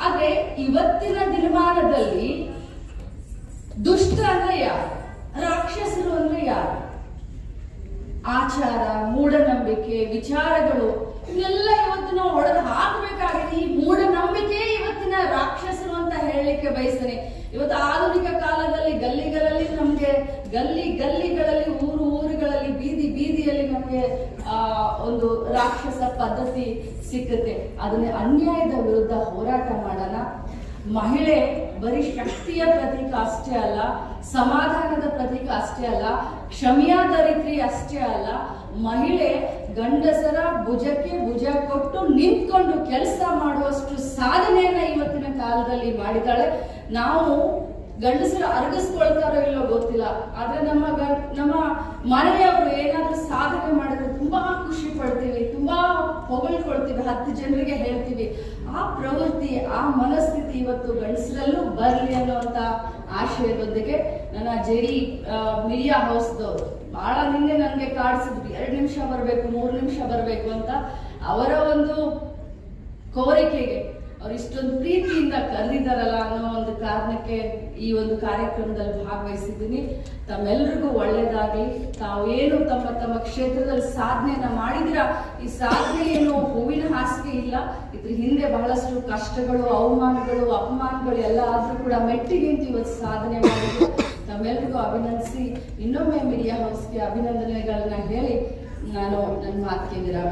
ಆದ್ರೆ ಇವತ್ತಿನ ದಿನಮಾನದಲ್ಲಿ ದುಷ್ಟ ಅಂದ್ರೆ ಯಾರು, ರಾಕ್ಷಸರು ಅಂದ್ರೆ ಯಾರು? ಆಚಾರ, ಮೂಢನಂಬಿಕೆ, ವಿಚಾರಗಳು ಇವನ್ನೆಲ್ಲ ಇವತ್ತು ನಾವು ಹೊಡೆದು ಹಾಕಬೇಕಾಗಿದೆ. ಈ ಮೂಢನಂಬಿಕೆ ಇವತ್ತಿನ ರಾಕ್ಷಸರು ಅಂತ ಹೇಳಲಿಕ್ಕೆ ಬಯಸ್ತೇನೆ. ಇವತ್ತು ಆಧುನಿಕ ಕಾಲದಲ್ಲಿ ಗಲ್ಲಿಗಳಲ್ಲಿ ನಮ್ಗೆ ಗಲ್ಲಿಗಳಲ್ಲಿ ಊರುಗಳಲ್ಲಿ ಬೀದಿಯಲ್ಲಿ ನಮ್ಗೆ ಒಂದು ರಾಕ್ಷಸ ಪದ್ಧತಿ ಸಿಕ್ಕುತ್ತೆ. ಅದನ್ನ ಅನ್ಯಾಯದ ವಿರುದ್ಧ ಹೋರಾಟ ಮಾಡೋಣ. ಮಹಿಳೆ ಬರೀ ಶಕ್ತಿಯ ಪ್ರತೀಕ ಅಷ್ಟೇ ಅಲ್ಲ, ಸಮಾಧಾನದ ಪ್ರತೀಕ ಅಷ್ಟೇ ಅಲ್ಲ, ಕ್ಷಮೆಯ ಧರಿತ್ರಿ ಅಷ್ಟೇ ಅಲ್ಲ. ಮಹಿಳೆ ಗಂಡಸರ ಭುಜಕ್ಕೆ ಭುಜ ಕೊಟ್ಟು ನಿಂತ್ಕೊಂಡು ಕೆಲಸ ಮಾಡುವಷ್ಟು ಸಾಧನೆಯನ್ನ ಇವತ್ತಿನ ಕಾಲದಲ್ಲಿ ಮಾಡಿದ್ದಾಳೆ. ನಾವು ಗಂಡಸರು ಅರಗಿಸ್ಕೊಳ್ತಾರೋ ಇಲ್ಲೋ ಗೊತ್ತಿಲ್ಲ, ಆದ್ರೆ ನಮ್ಮ ಮನೆಯವರು ಏನಾದ್ರೂ ಸಾಧನೆ ಮಾಡಿದ್ರೆ ತುಂಬಾ ಖುಷಿ ಪಡ್ತೀವಿ, ತುಂಬಾ ಹೊಗಳ್ಕೊಳ್ತೀವಿ, 10 ಜನರಿಗೆ ಹೇಳ್ತೀವಿ. ಆ ಪ್ರವೃತ್ತಿ, ಆ ಮನಸ್ಥಿತಿ ಇವತ್ತು ಗಂಡಸರಲ್ಲೂ ಬರ್ಲಿ ಅನ್ನುವಂತ ಆಶಯದೊಂದಿಗೆ ನನ್ನ ಜೆಡಿ ಮೀಡಿಯಾ ಹೌಸ್ದವರು ಬಹಳ ನಿನ್ನೆ ನನಗೆ ಕಾಡಿಸಿದ್ರು, 2 ನಿಮಿಷ ಬರಬೇಕು, 3 ನಿಮಿಷ ಬರಬೇಕು ಅಂತ. ಅವರ ಒಂದು ಕೋರಿಕೆಗೆ ಅವ್ರು ಇಷ್ಟೊಂದು ಪ್ರೀತಿಯಿಂದ ಕರೆದಿದ್ದಾರಲ್ಲ ಅನ್ನೋ ಒಂದು ಕಾರಣಕ್ಕೆ ಈ ಒಂದು ಕಾರ್ಯಕ್ರಮದಲ್ಲಿ ಭಾಗವಹಿಸಿದ್ದೀನಿ. ತಮ್ಮೆಲ್ಲರಿಗೂ ಒಳ್ಳೇದಾಗ್ಲಿ. ತಾವೇನು ತಮ್ಮ ಕ್ಷೇತ್ರದಲ್ಲಿ ಸಾಧನೆಯನ್ನ ಮಾಡಿದಿರಾ, ಈ ಸಾಧನೆ ಏನು ಹೂವಿನ ಹಾಸಿಗೆ ಇಲ್ಲ. ಇದ್ರ ಹಿಂದೆ ಬಹಳಷ್ಟು ಕಷ್ಟಗಳು, ಅವಮಾನಗಳು, ಅಪಮಾನಗಳು ಎಲ್ಲ ಆದ್ರೂ ಕೂಡ ಮೆಟ್ಟಿ ನಿಂತು ಇವತ್ತು ಸಾಧನೆ ಮಾಡಿದ್ರು. ತಮ್ಮೆಲ್ಲರಿಗೂ ಅಭಿನಂದಿಸಿ ಇನ್ನೊಮ್ಮೆ ಮೀಡಿಯಾ ಹೌಸ್ಗೆ ಅಭಿನಂದನೆಗಳನ್ನ ಹೇಳಿ ನಾನು ನನ್ನ ಮಾತಿಗೆ ವಿರಾಮ.